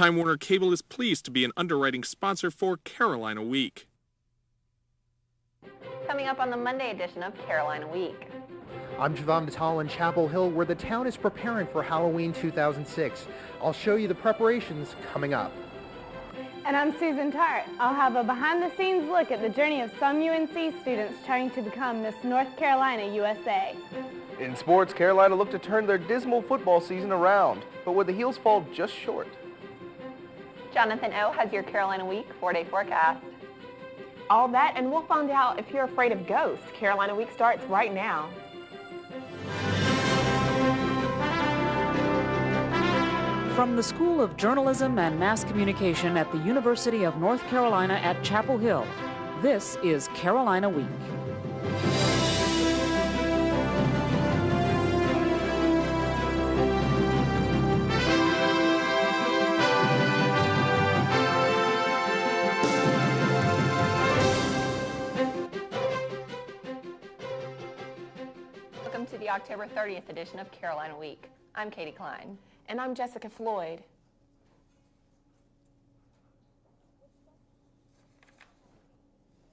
Time Warner Cable is pleased to be an underwriting sponsor for Carolina Week. Coming up on the Monday edition of Carolina Week. I'm Javon Batal in Chapel Hill, where the town is preparing for Halloween 2006. I'll show you the preparations coming up. And I'm Susan Tart. I'll have a behind-the-scenes look at the journey of some UNC students trying to become Miss North Carolina USA. In sports, Carolina looked to turn their dismal football season around, but would the Heels fall just short? Jonathan O has your Carolina Week 4-day forecast. All that, and we'll find out if you're afraid of ghosts. Carolina Week starts right now. From the School of Journalism and Mass Communication at the University of North Carolina at Chapel Hill, this is Carolina Week. Welcome to the October 30th edition of Carolina Week. I'm Katie Klein. And I'm Jessica Floyd.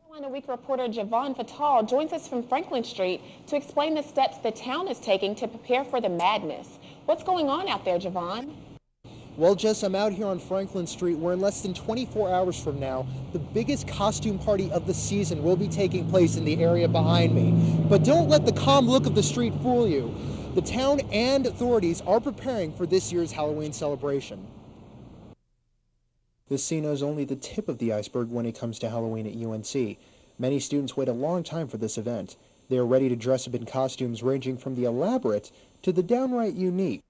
Carolina Week reporter Javon Batal joins us from Franklin Street to explain the steps the town is taking to prepare for the madness. What's going on out there, Javon? Well, Jess, I'm out here on Franklin Street, where in less than 24 hours from now, the biggest costume party of the season will be taking place in the area behind me. But don't let the calm look of the street fool you. The town and authorities are preparing for this year's Halloween celebration. This scene is only the tip of the iceberg when it comes to Halloween at UNC. Many students wait a long time for this event. They are ready to dress up in costumes ranging from the elaborate to the downright unique.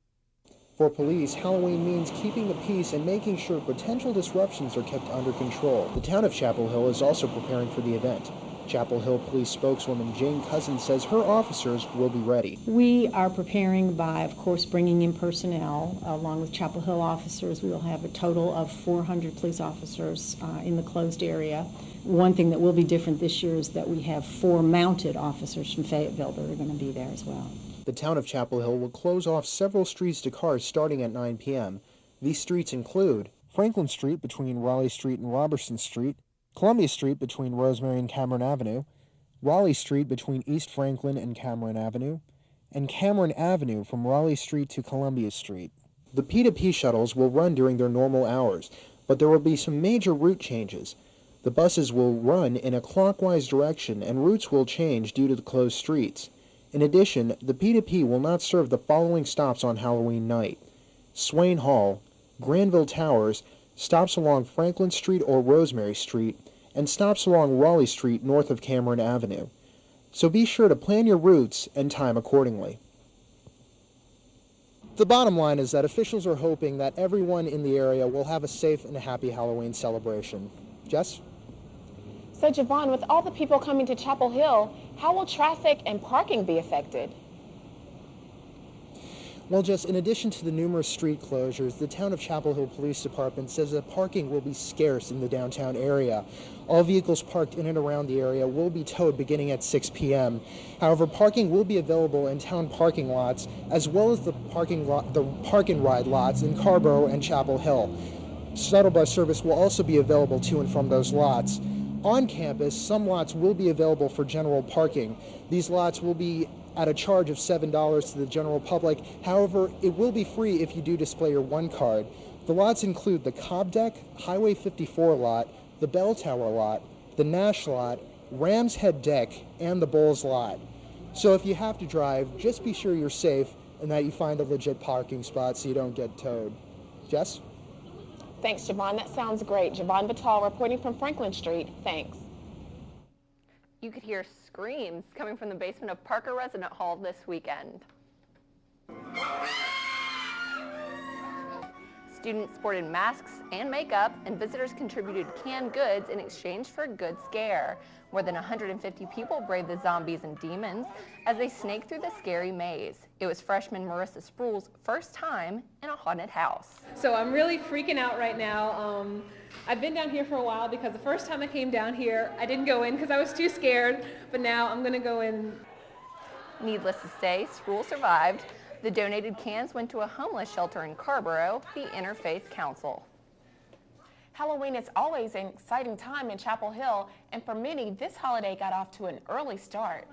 For police, Halloween means keeping the peace and making sure potential disruptions are kept under control. The town of Chapel Hill is also preparing for the event. Chapel Hill Police spokeswoman Jane Cousins says her officers will be ready. We are preparing by, of course, bringing in personnel. Along with Chapel Hill officers, we will have a total of 400 police officers in the closed area. One thing that will be different this year is that we have 4 mounted officers from Fayetteville that are going to be there as well. The town of Chapel Hill will close off several streets to cars starting at 9 p.m. These streets include Franklin Street between Raleigh Street and Robertson Street, Columbia Street between Rosemary and Cameron Avenue, Raleigh Street between East Franklin and Cameron Avenue, and Cameron Avenue from Raleigh Street to Columbia Street. The P2P shuttles will run during their normal hours, but there will be some major route changes. The buses will run in a clockwise direction and routes will change due to the closed streets. In addition, the P2P will not serve the following stops on Halloween night: Swain Hall, Granville Towers, stops along Franklin Street or Rosemary Street, and stops along Raleigh Street north of Cameron Avenue. So be sure to plan your routes and time accordingly. The bottom line is that officials are hoping that everyone in the area will have a safe and a happy Halloween celebration. Jess? So, Javon, with all the people coming to Chapel Hill, how will traffic and parking be affected? Well, Jess, in addition to the numerous street closures, the town of Chapel Hill Police Department says that parking will be scarce in the downtown area. All vehicles parked in and around the area will be towed beginning at 6 p.m. However, parking will be available in town parking lots, as well as the park and ride lots in Carborough and Chapel Hill. Shuttle bus service will also be available to and from those lots. On campus, some lots will be available for general parking. These lots will be at a charge of $7 to the general public. However, it will be free if you do display your one card. The lots include the Cobb Deck, Highway 54 lot, the Bell Tower lot, the Nash lot, Rams Head Deck, and the Bulls lot. So if you have to drive, just be sure you're safe and that you find a legit parking spot so you don't get towed. Jess? Thanks, Javon. That sounds great. Javon Batal reporting from Franklin Street. Thanks. You could hear screams coming from the basement of Parker Resident Hall this weekend. Students sported masks and makeup, and visitors contributed canned goods in exchange for a good scare. More than 150 people braved the zombies and demons as they snaked through the scary maze. It was freshman Marissa Spruill's first time in a haunted house. So I'm really freaking out right now. I've been down here for a while because the first time I came down here, I didn't go in because I was too scared, but now I'm going to go in. Needless to say, Spruill survived. The donated cans went to a homeless shelter in Carborough, the Interfaith Council. Halloween is always an exciting time in Chapel Hill, and for many, this holiday got off to an early start.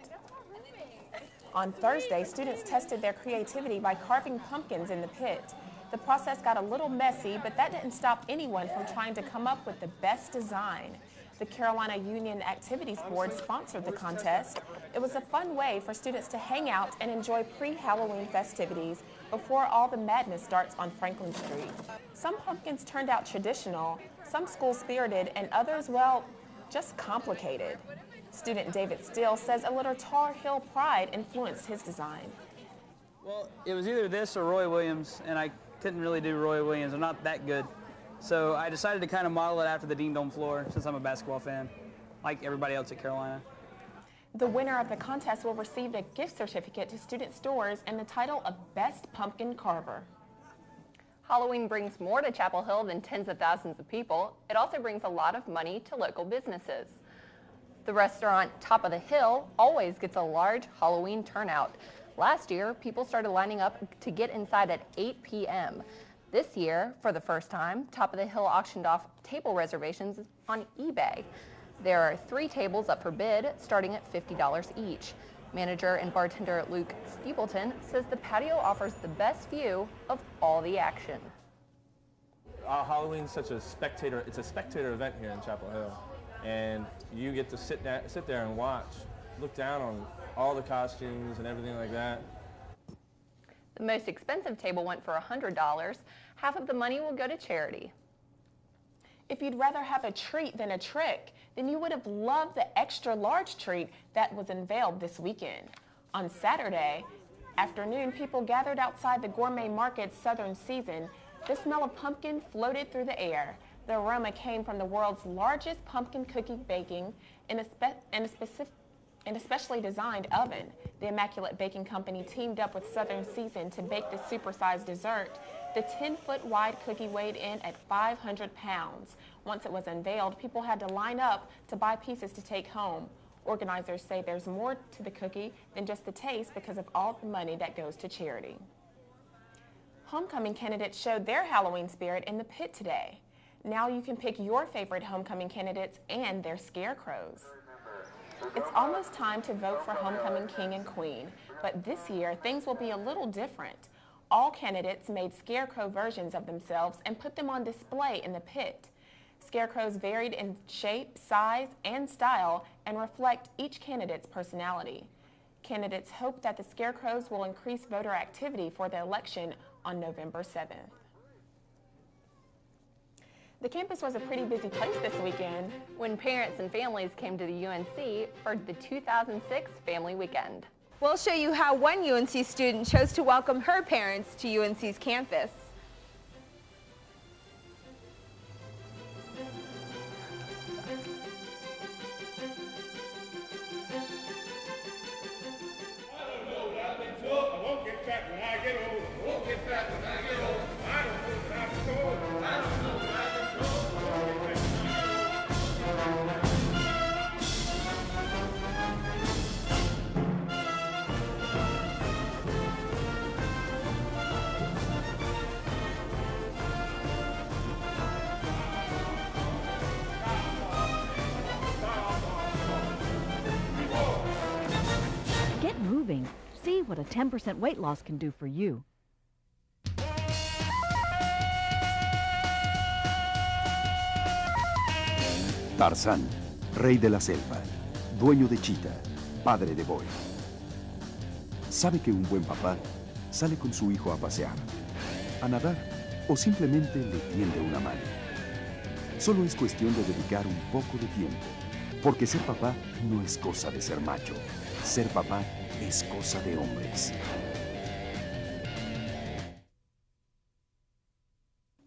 On Thursday, students tested their creativity by carving pumpkins in the pit. The process got a little messy, but that didn't stop anyone from trying to come up with the best design. The Carolina Union Activities Board sponsored the contest. It was a fun way for students to hang out and enjoy pre-Halloween festivities before all the madness starts on Franklin Street. Some pumpkins turned out traditional, some school-spirited, and others, well, just complicated. Student David Steele says a little Tar Heel pride influenced his design. Well, it was either this or Roy Williams, and I couldn't really do Roy Williams. I'm not that good. So I decided to kind of model it after the Dean Dome floor since I'm a basketball fan, like everybody else at Carolina. The winner of the contest will receive a gift certificate to student stores and the title of Best Pumpkin Carver. Halloween brings more to Chapel Hill than tens of thousands of people. It also brings a lot of money to local businesses. The restaurant Top of the Hill always gets a large Halloween turnout. Last year, people started lining up to get inside at 8 p.m. This year, for the first time, Top of the Hill auctioned off table reservations on eBay. There are 3 tables up for bid, starting at $50 each. Manager and bartender Luke Steepleton says the patio offers the best view of all the action. Halloween's such a spectator event here in Chapel Hill. And you get to sit there and watch, look down on all the costumes and everything like that. The most expensive table went for $100. Half of the money will go to charity. If you'd rather have a treat than a trick, then you would have loved the extra large treat that was unveiled this weekend. On Saturday afternoon, people gathered outside the Gourmet Market's southern season. The smell of pumpkin floated through the air. The aroma came from the world's largest pumpkin cookie baking in a specially designed oven. The Immaculate Baking Company teamed up with Southern Season to bake the supersized dessert. The 10-foot wide cookie weighed in at 500 pounds. Once it was unveiled, people had to line up to buy pieces to take home. Organizers say there's more to the cookie than just the taste because of all the money that goes to charity. Homecoming candidates showed their Halloween spirit in the pit today. Now you can pick your favorite homecoming candidates and their scarecrows. It's almost time to vote for homecoming king and queen, but this year things will be a little different. All candidates made scarecrow versions of themselves and put them on display in the pit. Scarecrows varied in shape, size, and style and reflect each candidate's personality. Candidates hope that the scarecrows will increase voter activity for the election on November 7th. The campus was a pretty busy place this weekend when parents and families came to the UNC for the 2006 Family Weekend. We'll show you how one UNC student chose to welcome her parents to UNC's campus. Get moving. See what a 10% weight loss can do for you. Tarzán, rey de la selva, dueño de Cheetah, padre de Boy. Sabe que un buen papá sale con su hijo a pasear, a nadar o simplemente le tiende una mano. Solo es cuestión de dedicar un poco de tiempo, porque ser papá no es cosa de ser macho. Ser papá es cosa de hombres.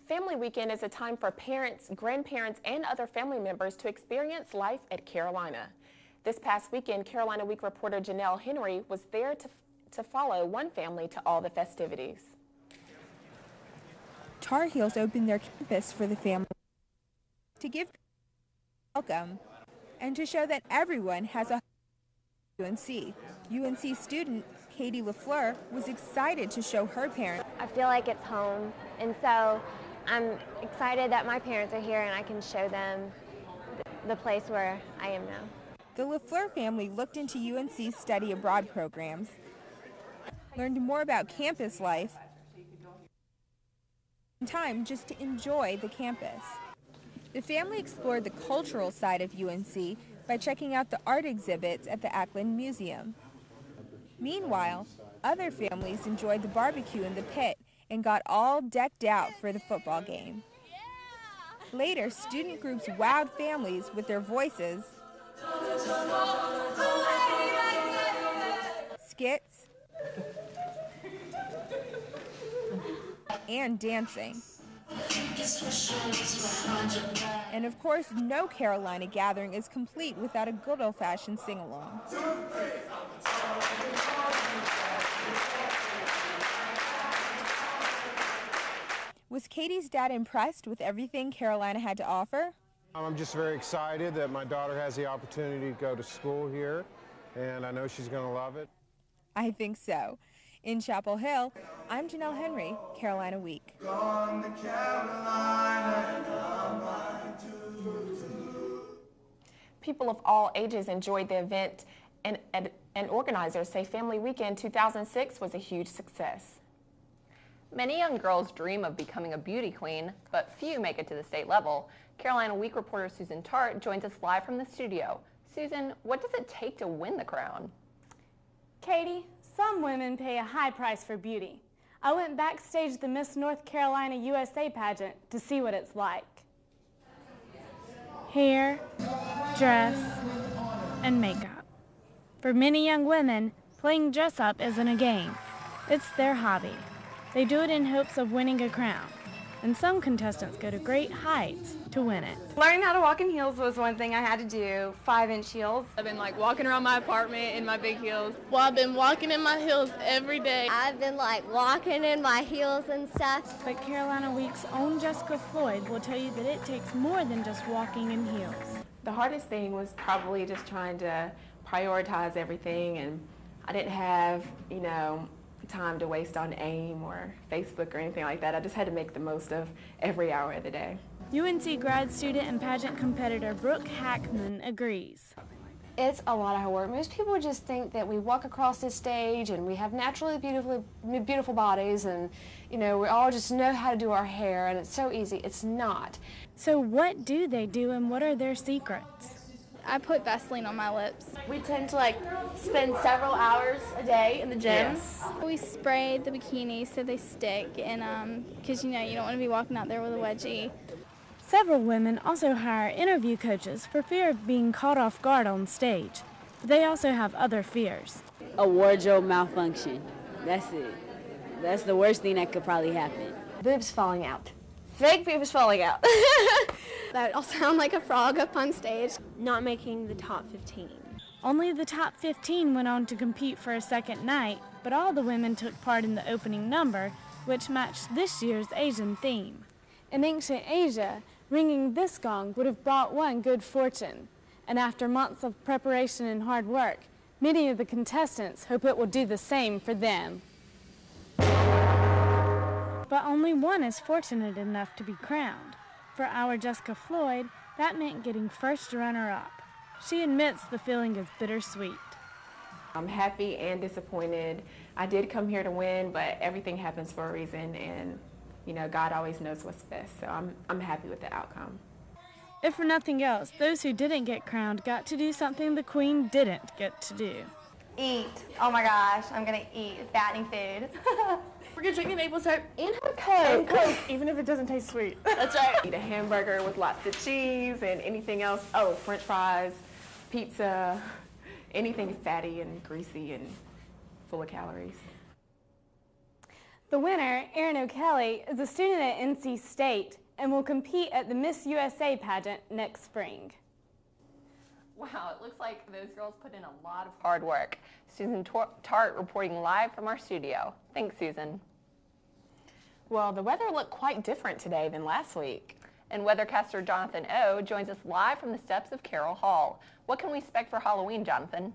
Family Weekend is a time for parents, grandparents, and other family members to experience life at Carolina. This past weekend, Carolina Week reporter Janelle Henry was there to follow one family to all the festivities. Tar Heels opened their campus for the family to give welcome and to show that everyone has a UNC. UNC student Katie LaFleur was excited to show her parents. I feel like it's home, and so I'm excited that my parents are here and I can show them the place where I am now. The LaFleur family looked into UNC's study abroad programs, learned more about campus life, and time just to enjoy the campus. The family explored the cultural side of UNC by checking out the art exhibits at the Ackland Museum. Meanwhile, other families enjoyed the barbecue in the pit and got all decked out for the football game. Later, student groups wowed families with their voices, skits, and dancing. And of course, no Carolina gathering is complete without a good old-fashioned sing-along. Was Katie's dad impressed with everything Carolina had to offer? I'm just very excited that my daughter has the opportunity to go to school here, and I know she's going to love it. I think so. In Chapel Hill, I'm Janelle Henry, Carolina Week. People of all ages enjoyed the event, and organizers say Family Weekend 2006 was a huge success. Many young girls dream of becoming a beauty queen, but few make it to the state level. Carolina Week reporter Susan Tart joins us live from the studio. Susan, what does it take to win the crown? Katie, some women pay a high price for beauty. I went backstage the Miss North Carolina USA pageant to see what it's like. Hair, dress, and makeup. For many young women, playing dress-up isn't a game. It's their hobby. They do it in hopes of winning a crown, and some contestants go to great heights to win it. Learning how to walk in heels was one thing I had to do, 5-inch heels. I've been walking around my apartment in my big heels. Well, I've been walking in my heels every day. I've been walking in my heels and stuff. But Carolina Week's own Jessica Floyd will tell you that it takes more than just walking in heels. The hardest thing was probably just trying to prioritize everything, and I didn't have, time to waste on AIM or Facebook or anything like that. I just had to make the most of every hour of the day. UNC grad student and pageant competitor Brooke Hackman agrees. It's a lot of hard work. Most people just think that we walk across this stage and we have naturally beautiful bodies and, we all just know how to do our hair and it's so easy. It's not. So what do they do and what are their secrets? I put Vaseline on my lips. We tend to spend several hours a day in the gym. Yes. We spray the bikinis so they stick and because you don't want to be walking out there with a wedgie. Several women also hire interview coaches for fear of being caught off guard on stage. But they also have other fears. A wardrobe malfunction. That's it. That's the worst thing that could probably happen. Boobs falling out. Fake boobs falling out. That I'll sound like a frog up on stage. Not making the top 15. Only the top 15 went on to compete for a second night, but all the women took part in the opening number, which matched this year's Asian theme. In ancient Asia, ringing this gong would have brought one good fortune. And after months of preparation and hard work, many of the contestants hope it will do the same for them. But only one is fortunate enough to be crowned. For our Jessica Floyd, that meant getting first runner-up. She admits the feeling is bittersweet. I'm happy and disappointed. I did come here to win, but everything happens for a reason, and God always knows what's best. So I'm happy with the outcome. If for nothing else, those who didn't get crowned got to do something the Queen didn't get to do. Eat. Oh my gosh, I'm gonna eat fattening food. We're gonna drink the maple syrup and have Coke. Even if it doesn't taste sweet. That's right. Eat a hamburger with lots of cheese and anything else. Oh, French fries, pizza, anything fatty and greasy and full of calories. The winner, Erin O'Kelly, is a student at NC State and will compete at the Miss USA pageant next spring. Wow, it looks like those girls put in a lot of hard work. Susan Tart reporting live from our studio. Thanks, Susan. Well, the weather looked quite different today than last week. And weathercaster Jonathan O joins us live from the steps of Carroll Hall. What can we expect for Halloween, Jonathan?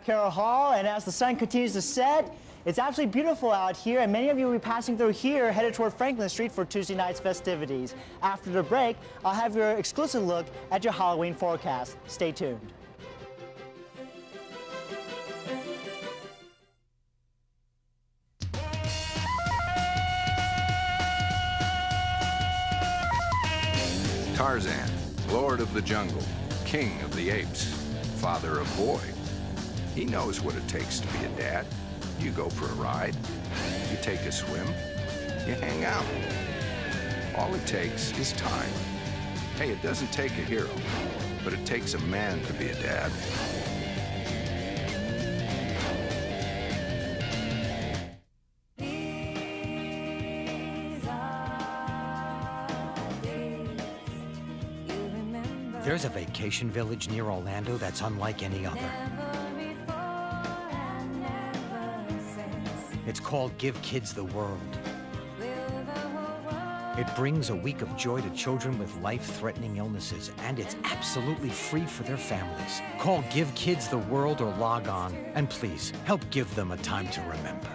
Carroll Hall, and as the sun continues to set, It's absolutely beautiful out here, and many of you will be passing through here headed toward Franklin Street for Tuesday night's festivities. After the break, I'll have your exclusive look at your Halloween forecast. Stay tuned. Tarzan, Lord of the Jungle, King of the Apes, Father of Boy. He knows what it takes to be a dad. You go for a ride, you take a swim, you hang out. All it takes is time. Hey, it doesn't take a hero, but it takes a man to be a dad. There's a vacation village near Orlando that's unlike any other. It's called Give Kids the World. It brings a week of joy to children with life-threatening illnesses, and it's absolutely free for their families. Call Give Kids the World or log on, and please, help give them a time to remember.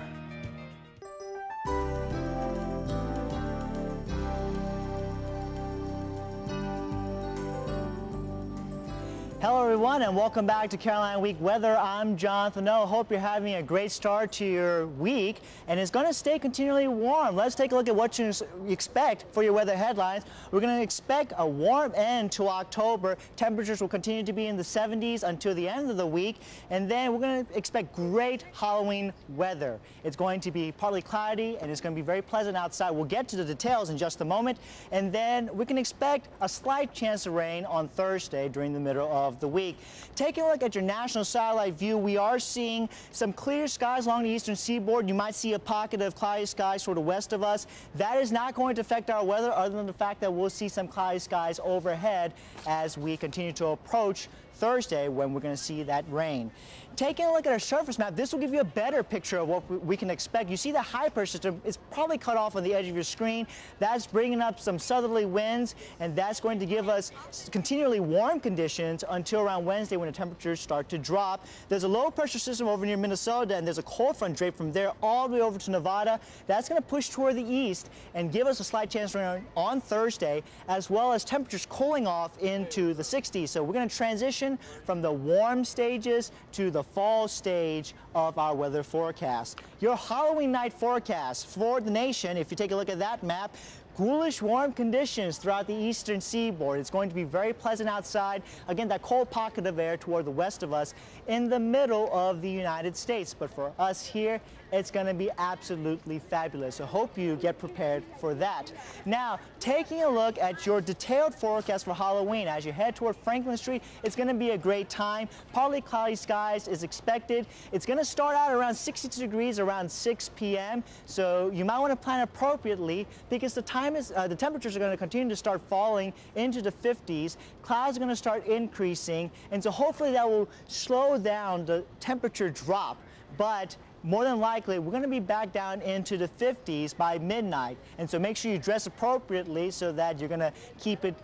Hello everyone, and welcome back to Carolina Week Weather. I'm Jonathan O. Hope you're having a great start to your week, and it's going to stay continually warm. Let's take a look at what you expect for your weather headlines. We're going to expect a warm end to October. Temperatures will continue to be in the 70s until the end of the week, and then we're going to expect great Halloween weather. It's going to be partly cloudy, and it's going to be very pleasant outside. We'll get to the details in just a moment, and then we can expect a slight chance of rain on Thursday during the middle of the week. Taking a look at your national satellite view, we are seeing some clear skies along the eastern seaboard. You might see a pocket of cloudy skies sort of west of us. That is not going to affect our weather, other than the fact that we'll see some cloudy skies overhead as we continue to approach Thursday, when we're going to see that rain. Taking a look at our surface map, this will give you a better picture of what we can expect. You see the high pressure system is probably cut off on the edge of your screen. That's bringing up some southerly winds, and that's going to give us continually warm conditions until around Wednesday, when the temperatures start to drop. There's a low pressure system over near Minnesota, and there's a cold front draped from there all the way over to Nevada. That's going to push toward the east and give us a slight chance of rain on Thursday, as well as temperatures cooling off into the 60s. So we're going to transition from the warm stages to the fall stage of our weather forecast. Your Halloween night forecast for the nation, if you take a look at that map, ghoulish warm conditions throughout the eastern seaboard. It's going to be very pleasant outside. Again, that cold pocket of air toward the west of us in the middle of the United States. But for us here, it's going to be absolutely fabulous. So hope you get prepared for that. Now, taking a look at your detailed forecast for Halloween, as you head toward Franklin Street, it's going to be a great time. Partly cloudy skies is expected. It's going to start out around 62 degrees around 6 p.m. So you might want to plan appropriately, because the temperatures are going to continue to start falling into the 50s. Clouds are going to start increasing, and so hopefully that will slow down the temperature drop. But more than likely, we're going to be back down into the 50s by midnight. And so make sure you dress appropriately so that you're going to keep it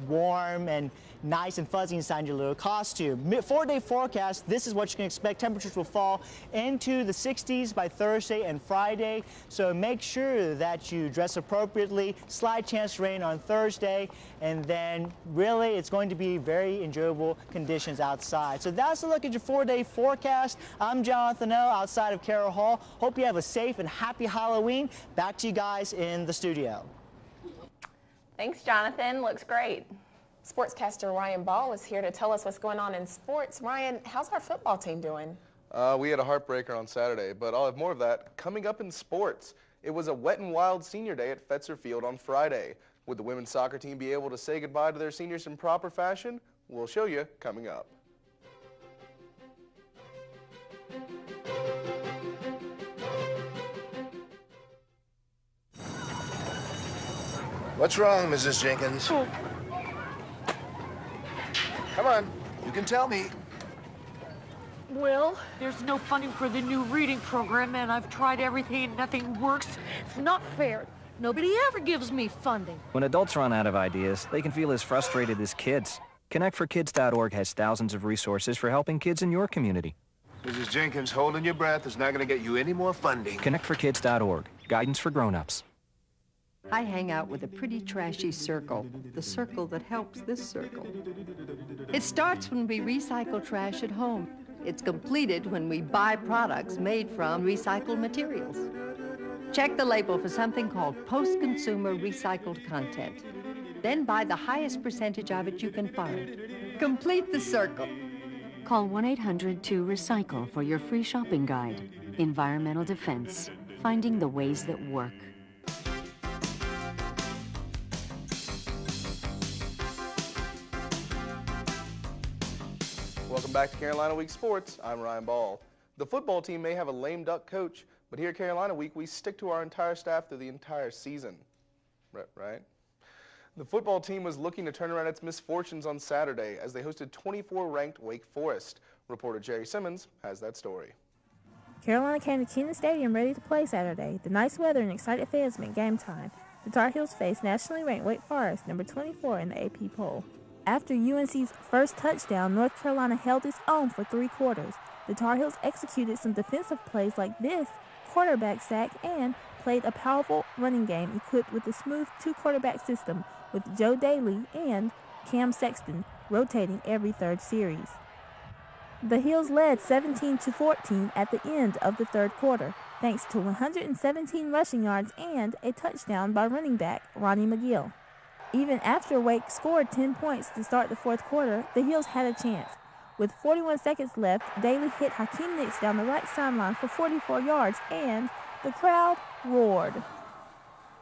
warm and nice and fuzzy inside your little costume. 4-day forecast, this is what you can expect. Temperatures will fall into the 60s by Thursday and Friday, so make sure that you dress appropriately. Slight chance of rain on Thursday, and then really it's going to be very enjoyable conditions outside. So that's a look at your 4-day forecast. I'm Jonathan O, outside of Carroll Hall. Hope you have a safe and happy Halloween. Back to you guys in the studio. Thanks, Jonathan. Looks great. Sportscaster Ryan Ball is here to tell us what's going on in sports. Ryan, how's our football team doing? We had a heartbreaker on Saturday, but I'll have more of that coming up in sports. It was a wet and wild senior day at Fetzer Field on Friday. Would the women's soccer team be able to say goodbye to their seniors in proper fashion? We'll show you coming up. What's wrong, Mrs. Jenkins? Oh. Come on, you can tell me. Well, there's no funding for the new reading program, and I've tried everything and nothing works. It's not fair. Nobody ever gives me funding. When adults run out of ideas, they can feel as frustrated as kids. ConnectForKids.org has thousands of resources for helping kids in your community. Mrs. Jenkins, holding your breath is not going to get you any more funding. ConnectForKids.org. Guidance for grown-ups. I hang out with a pretty trashy circle, the circle that helps this circle. It starts when we recycle trash at home. It's completed when we buy products made from recycled materials. Check the label for something called post-consumer recycled content. Then buy the highest percentage of it you can find. Complete the circle. Call 1-800-2-RECYCLE for your free shopping guide. Environmental Defense, finding the ways that work. Welcome back to Carolina Week Sports. I'm Ryan Ball. The football team may have a lame duck coach, but here at Carolina Week, we stick to our entire staff through the entire season. Right? The football team was looking to turn around its misfortunes on Saturday as they hosted 24-ranked Wake Forest. Reporter Jerry Simmons has that story. Carolina came to Kenan Stadium ready to play Saturday. The nice weather and excited fans meant game time. The Tar Heels faced nationally ranked Wake Forest, number 24 in the AP poll. After UNC's first touchdown, North Carolina held its own for 3 quarters. The Tar Heels executed some defensive plays like this quarterback sack and played a powerful running game equipped with a smooth 2-quarterback system with Joe Daly and Cam Sexton rotating every third series. The Heels led 17-14 at the end of the third quarter, thanks to 117 rushing yards and a touchdown by running back Ronnie McGill. Even after Wake scored 10 points to start the fourth quarter, the Heels had a chance. With 41 seconds left, Daly hit Hakeem Nicks down the right sideline for 44 yards, and the crowd roared.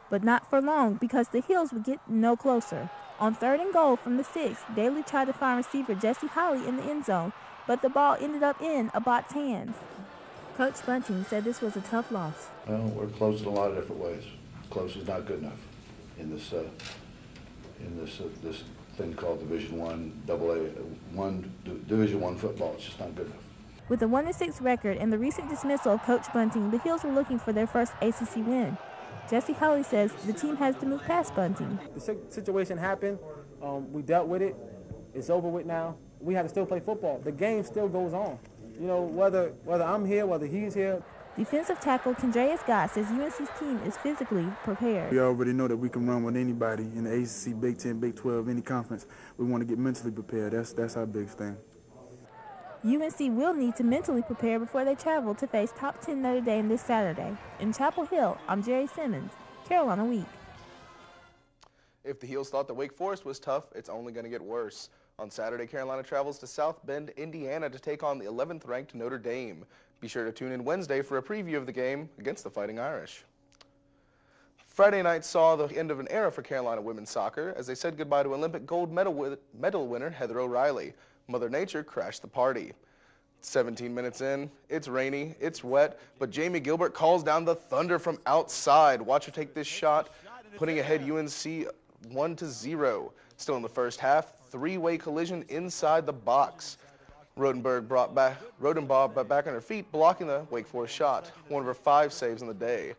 But not for long, because the Heels would get no closer. On 3rd and goal from the 6, Daly tried to find receiver Jesse Holly in the end zone, but the ball ended up in Abbot's hands. Coach Bunting said this was a tough loss. Well, we're close in a lot of different ways. Close is not good enough in this this thing called Division I football. It's just not good enough. With a 1-6 record and the recent dismissal of Coach Bunting, the Heels were looking for their first ACC win. Jesse Holly says the team has to move past Bunting. The situation happened. We dealt with it. It's over with now. We have to still play football. The game still goes on. You know, whether I'm here, whether he's here. Defensive tackle Kendreas Scott says UNC's team is physically prepared. We already know that we can run with anybody in the ACC, Big 10, Big 12, any conference. We want to get mentally prepared. That's our biggest thing. UNC will need to mentally prepare before they travel to face top 10 Notre Dame this Saturday. In Chapel Hill, I'm Jerry Simmons, Carolina Week. If the Heels thought that Wake Forest was tough, it's only going to get worse. On Saturday, Carolina travels to South Bend, Indiana to take on the 11th-ranked Notre Dame. Be sure to tune in Wednesday for a preview of the game against the Fighting Irish. Friday night saw the end of an era for Carolina women's soccer as they said goodbye to Olympic gold medal winner Heather O'Reilly. Mother Nature crashed the party. 17 minutes in, it's rainy, it's wet, but Jamie Gilbert calls down the thunder from outside. Watch her take this shot, putting ahead UNC 1-0. Still in the first half, 3-way collision inside the box. Rodenbaugh back on her feet, blocking the Wake Forest shot, one of her 5 saves on the day.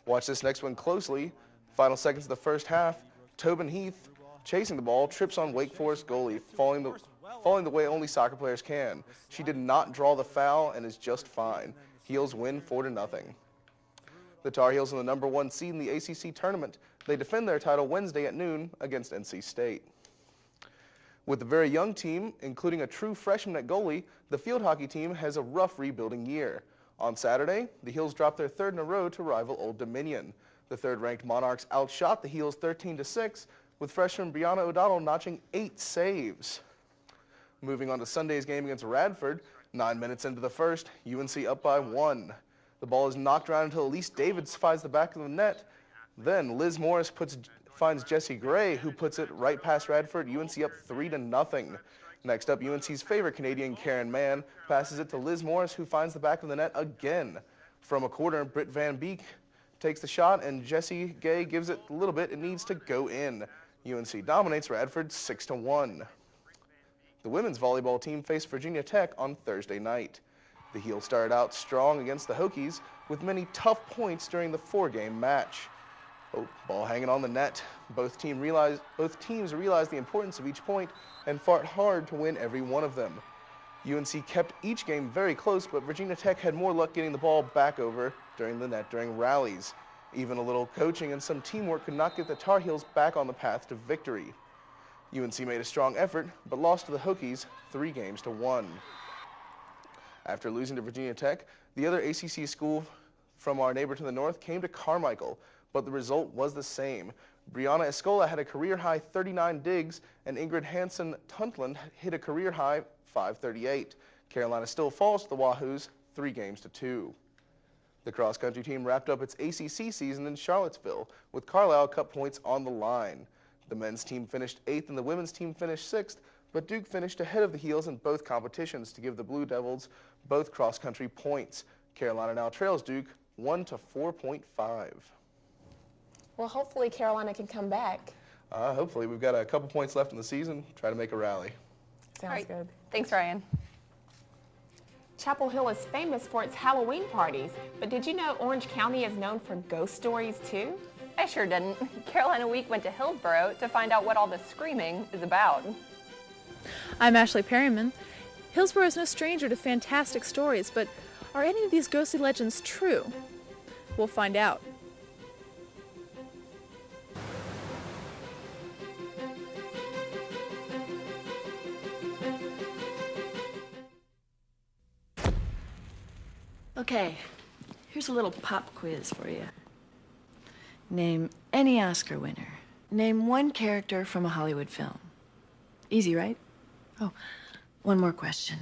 Watch this next one closely. Final seconds of the first half, Tobin Heath, chasing the ball, trips on Wake Forest goalie, falling the way only soccer players can. She did not draw the foul and is just fine. Heels win 4-0. The Tar Heels are the number 1 seed in the ACC tournament. They defend their title Wednesday at noon against NC State. With a very young team, including a true freshman at goalie, the field hockey team has a rough rebuilding year. On Saturday, the Heels dropped their 3rd in a row to rival Old Dominion. The 3rd-ranked Monarchs outshot the Heels 13-6, with freshman Brianna O'Donnell notching 8 saves. Moving on to Sunday's game against Radford, 9 minutes into the first, UNC up by 1. The ball is knocked around until Elise Davids finds the back of the net. Then Liz Morris finds Jessie Gray, who puts it right past Radford. UNC up 3-0. Next up, UNC's favorite Canadian, Karen Mann, passes it to Liz Morris, who finds the back of the net again. From a corner, Britt Van Beek takes the shot, and Jessie Gay gives it a little bit. It needs to go in. UNC dominates Radford 6-1. The women's volleyball team faced Virginia Tech on Thursday night. The Heels started out strong against the Hokies with many tough points during the 4-game match. Ball hanging on the net. Both teams realized the importance of each point and fought hard to win every one of them. UNC kept each game very close, but Virginia Tech had more luck getting the ball back over during the net during rallies. Even a little coaching and some teamwork could not get the Tar Heels back on the path to victory. UNC made a strong effort, but lost to the Hokies 3-1. After losing to Virginia Tech, the other ACC school from our neighbor to the north came to Carmichael, but the result was the same. Brianna Escola had a career-high 39 digs, and Ingrid Hansen-Tuntland hit a career-high 538. Carolina still falls to the Wahoos 3-2. The cross-country team wrapped up its ACC season in Charlottesville, with Carlisle Cup points on the line. The men's team finished 8th and the women's team finished 6th, but Duke finished ahead of the Heels in both competitions to give the Blue Devils both cross-country points. Carolina now trails Duke 1 to 4.5. Well, hopefully Carolina can come back. Hopefully. We've got a couple points left in the season. Try to make a rally. Sounds good. Thanks, Ryan. Chapel Hill is famous for its Halloween parties, but did you know Orange County is known for ghost stories too? I sure didn't. Carolina Week went to Hillsboro to find out what all this screaming is about. I'm Ashley Perryman. Hillsboro is no stranger to fantastic stories, but are any of these ghostly legends true? We'll find out. Okay, here's a little pop quiz for you. Name any Oscar winner. Name one character from a Hollywood film. Easy, right? Oh, one more question.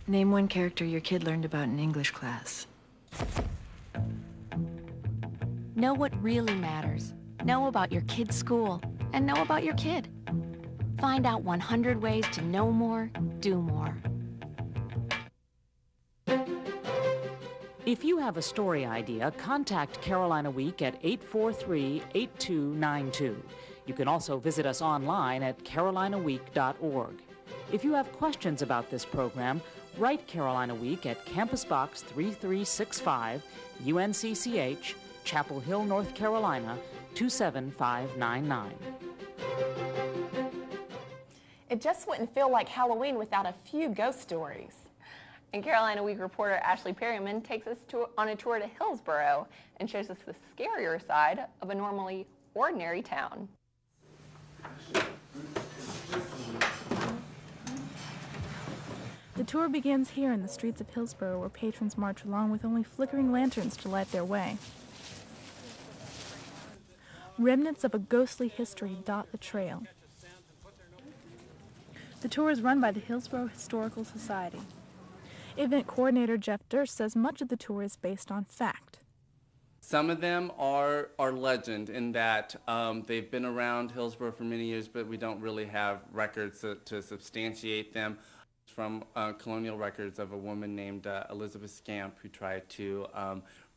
Name one character your kid learned about in English class. Know what really matters. Know about your kid's school, and know about your kid. Find out 100 ways to know more, do more. If you have a story idea, contact Carolina Week at 843-8292. You can also visit us online at carolinaweek.org. If you have questions about this program, write Carolina Week at Campus Box 3365, UNCCH, Chapel Hill, North Carolina, 27599. It just wouldn't feel like Halloween without a few ghost stories. And Carolina Week reporter Ashley Perryman takes us on a tour to Hillsboro and shows us the scarier side of a normally ordinary town. The tour begins here in the streets of Hillsboro, where patrons march along with only flickering lanterns to light their way. Remnants of a ghostly history dot the trail. The tour is run by the Hillsboro Historical Society. Event coordinator Jeff Durst says much of the tour is based on fact. Some of them are legend in that they've been around Hillsboro for many years, but we don't really have records to substantiate them. From colonial records of a woman named Elizabeth Scamp, who tried to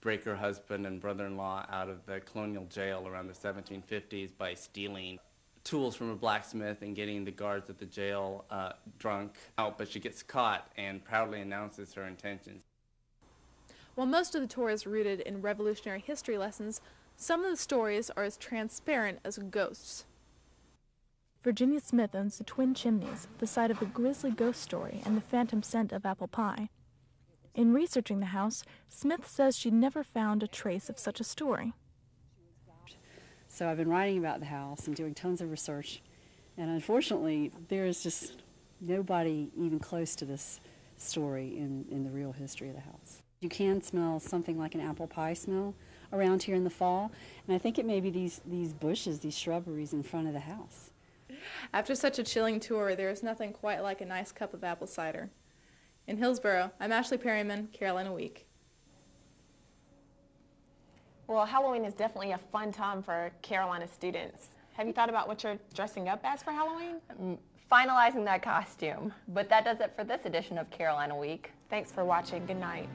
break her husband and brother-in-law out of the colonial jail around the 1750s by stealing tools from a blacksmith and getting the guards at the jail drunk out, but she gets caught and proudly announces her intentions. While most of the tour is rooted in revolutionary history lessons, some of the stories are as transparent as ghosts. Virginia Smith owns the Twin Chimneys, the site of the grisly ghost story and the phantom scent of apple pie. In researching the house, Smith says she never found a trace of such a story. So I've been writing about the house and doing tons of research, and unfortunately there is just nobody even close to this story in the real history of the house. You can smell something like an apple pie smell around here in the fall, and I think it may be these bushes, these shrubberies in front of the house. After such a chilling tour, there is nothing quite like a nice cup of apple cider. In Hillsboro, I'm Ashley Perryman, Carolina Week. Well, Halloween is definitely a fun time for Carolina students. Have you thought about what you're dressing up as for Halloween? Finalizing that costume. But that does it for this edition of Carolina Week. Thanks for watching. Good night.